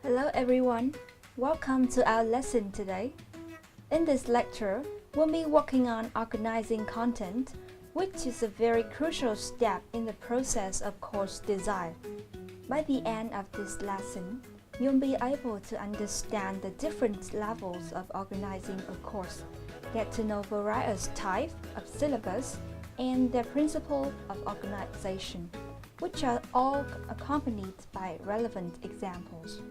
Hello everyone, welcome to our lesson today. In this lecture, we'll be working on organizing content, which is a very crucial step in the process of course design. By the end of this lesson, you'll be able to understand the different levels of organizing a course, get to know various types of syllabus, and their principle of organization, which are all accompanied by relevant examples.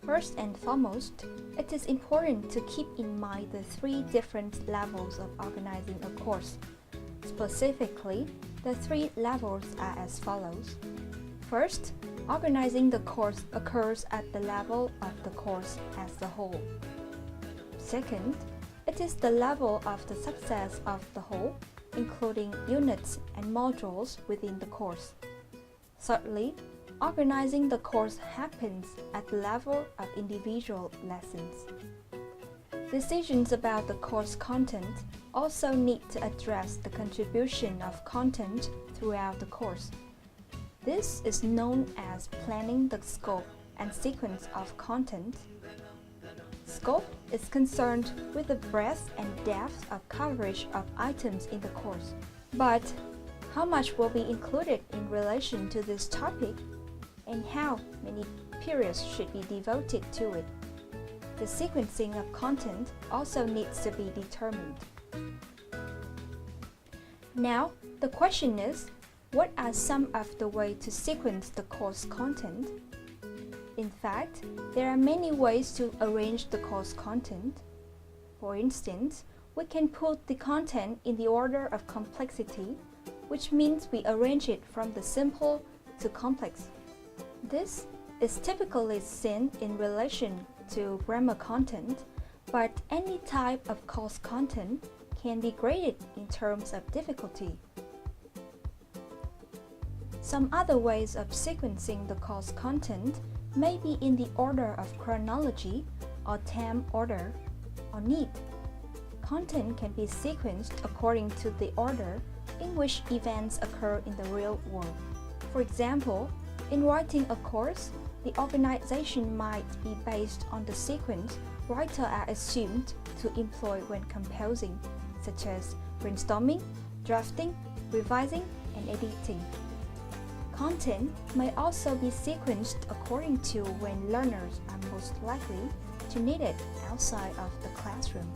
First and foremost, it is important to keep in mind the three different levels of organizing a course. Specifically, the three levels are as follows. First, organizing the course occurs at the level of the course as a whole. Second, it is the level of the success of the whole, including units and modules within the course. Thirdly, organizing the course happens at the level of individual lessons. Decisions about the course content also need to address the contribution of content throughout the course. This is known as planning the scope and sequence of content. Scope is concerned with the breadth and depth of coverage of items in the course. But how much will be included in relation to this topic, and how many periods should be devoted to it? The sequencing of content also needs to be determined. Now, the question is, what are some of the ways to sequence the course content? In fact, there are many ways to arrange the course content. For instance, we can put the content in the order of complexity, which means we arrange it from the simple to complex. This is typically seen in relation to grammar content, but any type of course content can be graded in terms of difficulty. Some other ways of sequencing the course content may be in the order of chronology or time order or need. Content can be sequenced according to the order in which events occur in the real world. For example, in writing a course, the organization might be based on the sequence writers are assumed to employ when composing, such as brainstorming, drafting, revising, and editing. Content may also be sequenced according to when learners are most likely to need it outside of the classroom.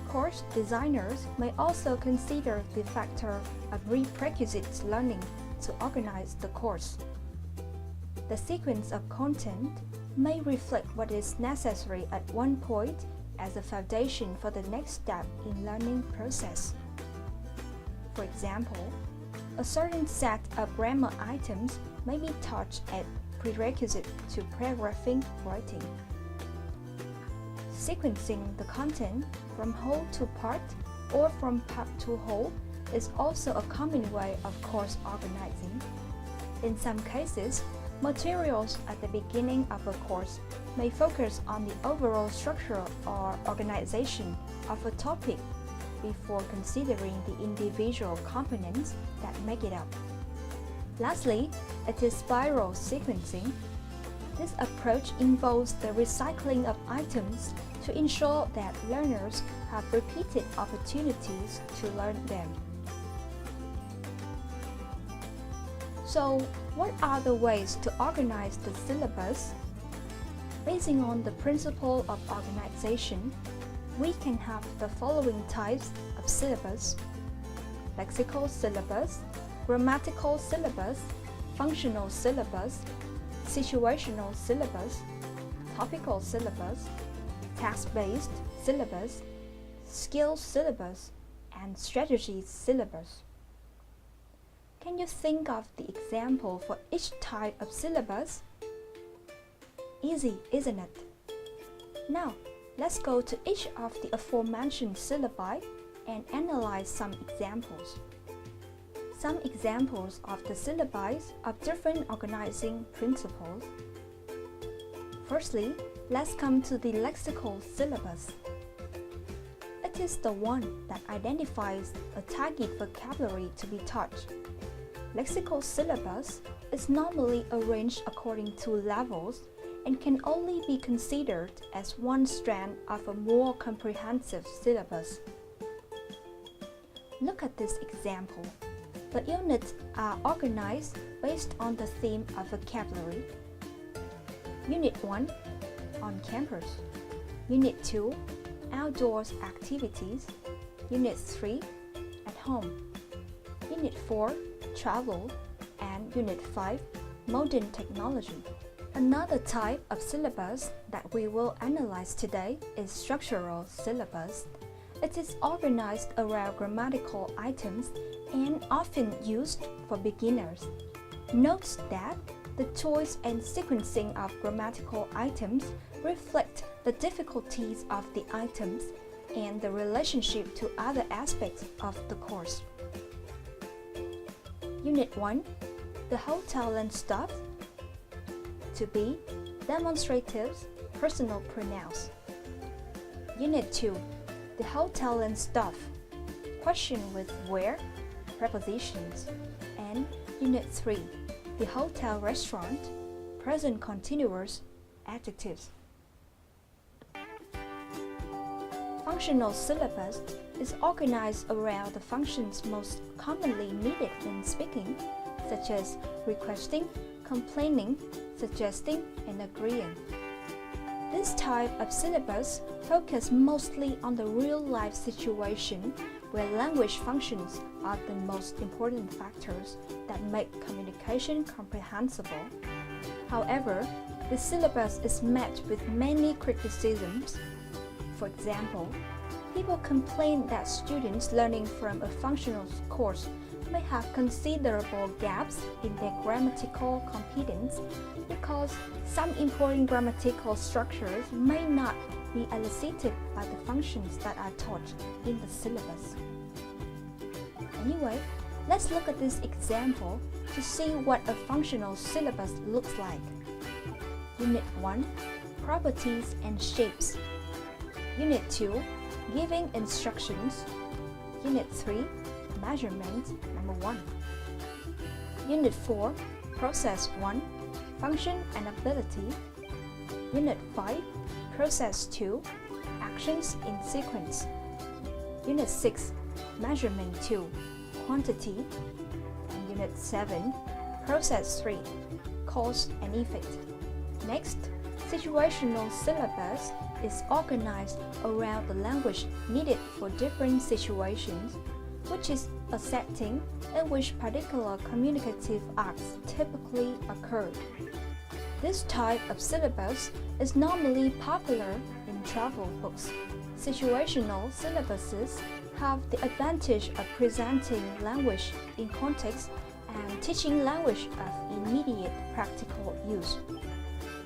Course designers may also consider the factor of prerequisite learning to organize the course. The sequence of content may reflect what is necessary at one point as a foundation for the next step in learning process. For example, a certain set of grammar items may be taught as prerequisite to paragraphing writing. Sequencing the content from whole to part or from part to whole is also a common way of course organizing. In some cases, materials at the beginning of a course may focus on the overall structure or organization of a topic before considering the individual components that make it up. Lastly, it is spiral sequencing. This approach involves the recycling of items to ensure that learners have repeated opportunities to learn them. So, what are the ways to organize the syllabus? Basing on the principle of organization, we can have the following types of syllabus: lexical syllabus, grammatical syllabus, functional syllabus, situational syllabus, topical syllabus, task-based syllabus, skills syllabus, and strategies syllabus. Can you think of the example for each type of syllabus? Easy, isn't it? Now, let's go to each of the aforementioned syllabi and analyze some examples. Some examples of the syllabi of different organizing principles. Firstly, let's come to the lexical syllabus. It is the one that identifies a target vocabulary to be taught. Lexical syllabus is normally arranged according to levels and can only be considered as one strand of a more comprehensive syllabus. Look at this example. The units are organized based on the theme of vocabulary. Unit 1, on campus. Unit 2, outdoors activities. Unit 3, at home. Unit 4, travel. And Unit 5, modern technology. Another type of syllabus that we will analyze today is structural syllabus. It is organized around grammatical items and often used for beginners. Note that the choice and sequencing of grammatical items reflect the difficulties of the items and the relationship to other aspects of the course. Unit 1, the hotel and stuff. To be, demonstratives, personal pronouns. Unit 2, the hotel and stuff. Question with where, prepositions. And Unit 3, the hotel restaurant, present continuous, adjectives. Functional syllabus is organized around the functions most commonly needed in speaking, such as requesting, complaining, suggesting, and agreeing. This type of syllabus focuses mostly on the real-life situation where language functions are the most important factors that make communication comprehensible. However, the syllabus is met with many criticisms. For example, people complain that students learning from a functional course may have considerable gaps in their grammatical competence because some important grammatical structures may not be elicited by the functions that are taught in the syllabus. Anyway, let's look at this example to see what a functional syllabus looks like. Unit 1, properties and shapes. Unit 2, giving instructions. Unit 3, measurement number 1. Unit 4, process 1, function and ability. Unit 5, process 2, actions in sequence. Unit 6, measurement 2, quantity. And Unit 7, process 3, cause and effect. Next, situational syllabus is organized around the language needed for different situations, which is a setting in which particular communicative acts typically occur. This type of syllabus is normally popular in travel books. Situational syllabuses have the advantage of presenting language in context and teaching language of immediate practical use.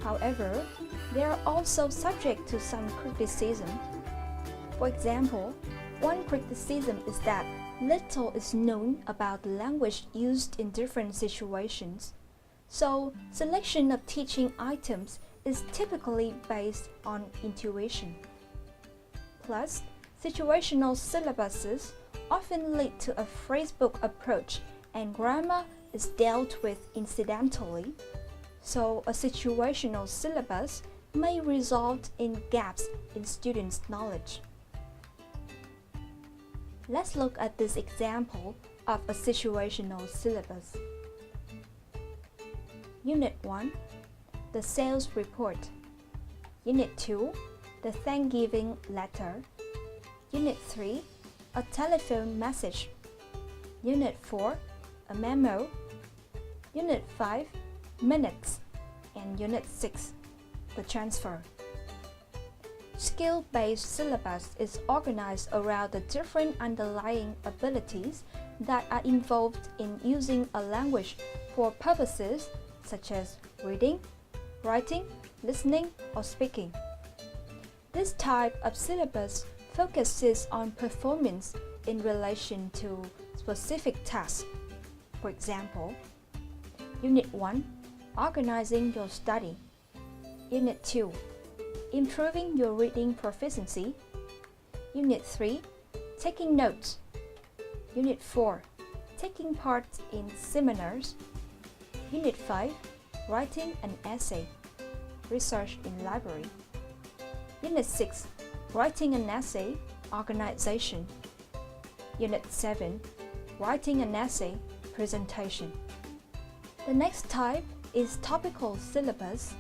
However, they are also subject to some criticism. For example, one criticism is that little is known about the language used in different situations. So, selection of teaching items is typically based on intuition. Plus, situational syllabuses often lead to a phrasebook approach and grammar is dealt with incidentally. So, a situational syllabus may result in gaps in students' knowledge. Let's look at this example of a situational syllabus. Unit 1, the sales report. Unit 2, the Thanksgiving letter. Unit 3, a telephone message. Unit 4, a memo. Unit 5, minutes. And Unit 6, the transfer. Skill-based syllabus is organized around the different underlying abilities that are involved in using a language for purposes such as reading, writing, listening, or speaking. This type of syllabus focuses on performance in relation to specific tasks. For example, Unit 1, organizing your study. Unit 2, improving your reading proficiency. Unit 3, taking notes. Unit 4, taking part in seminars. Unit 5, writing an essay, research in library. Unit 6, writing an essay, organization. Unit 7, writing an essay, presentation. The next type is topical syllabus.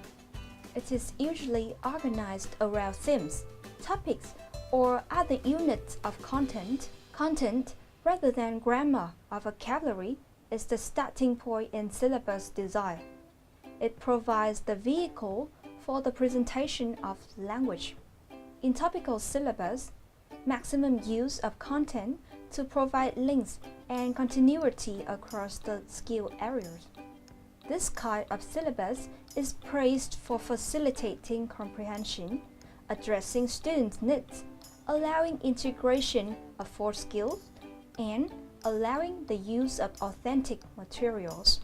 It is usually organized around themes, topics, or other units of content. Content, rather than grammar or vocabulary, is the starting point in syllabus design. It provides the vehicle for the presentation of language. In topical syllabus, maximum use of content to provide links and continuity across the skill areas. This kind of syllabus is praised for facilitating comprehension, addressing students' needs, allowing integration of 4 skills, and allowing the use of authentic materials.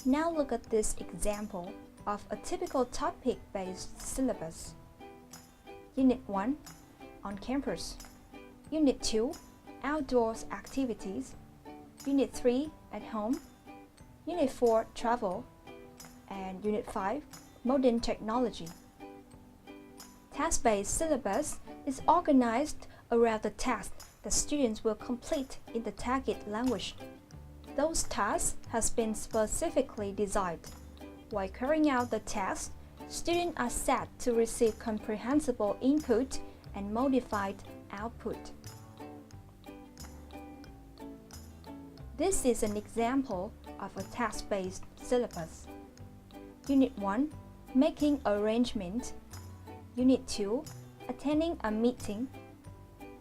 Now look at this example of a typical topic-based syllabus. Unit 1, on campus. Unit 2, outdoors activities. Unit 3, at home. Unit 4, travel. And Unit 5, modern technology. Task-based syllabus is organized around the tasks that students will complete in the target language. Those tasks have been specifically designed. While carrying out the task, students are set to receive comprehensible input and modified output. This is an example of a task-based syllabus. Unit 1, making arrangement. Unit 2, attending a meeting.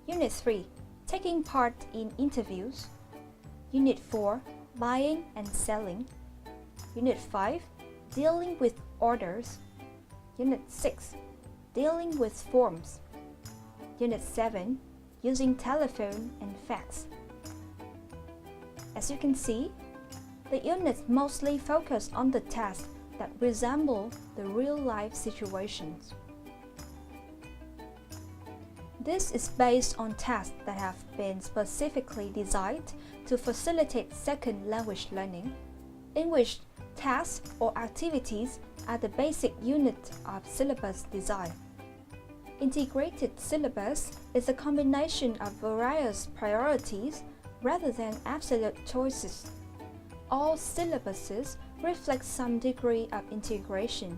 Unit 3, taking part in interviews. Unit 4, buying and selling. Unit 5, dealing with orders. Unit 6, dealing with forms. Unit 7, using telephone and fax. As you can see, the units mostly focus on the tasks that resemble the real-life situations. This is based on tasks that have been specifically designed to facilitate second language learning, in which tasks or activities are the basic unit of syllabus design. Integrated syllabus is a combination of various priorities rather than absolute choices. All syllabuses reflect some degree of integration.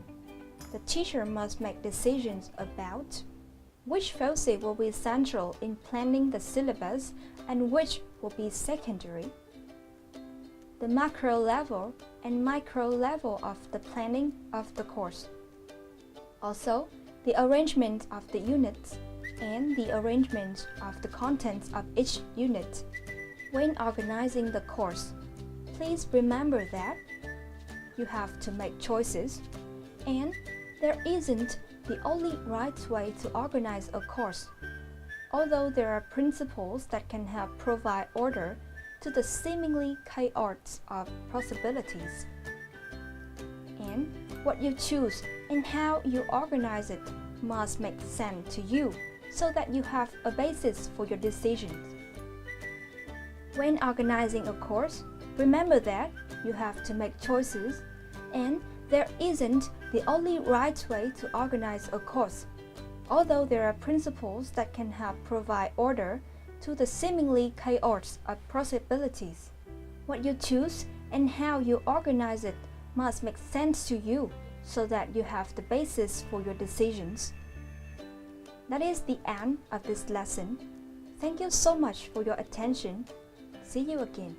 The teacher must make decisions about which focus will be central in planning the syllabus and which will be secondary. The macro level and micro level of the planning of the course. Also, the arrangement of the units and the arrangement of the contents of each unit. When organizing the course, please remember that you have to make choices, and there isn't the only right way to organize a course, although there are principles that can help provide order to the seemingly chaos of possibilities. And what you choose and how you organize it must make sense to you so that you have a basis for your decisions. When organizing a course, remember that you have to make choices, and there isn't the only right way to organize a course, although there are principles that can help provide order to the seemingly chaos of possibilities. What you choose and how you organize it must make sense to you so that you have the basis for your decisions. That is the end of this lesson. Thank you so much for your attention. See you again.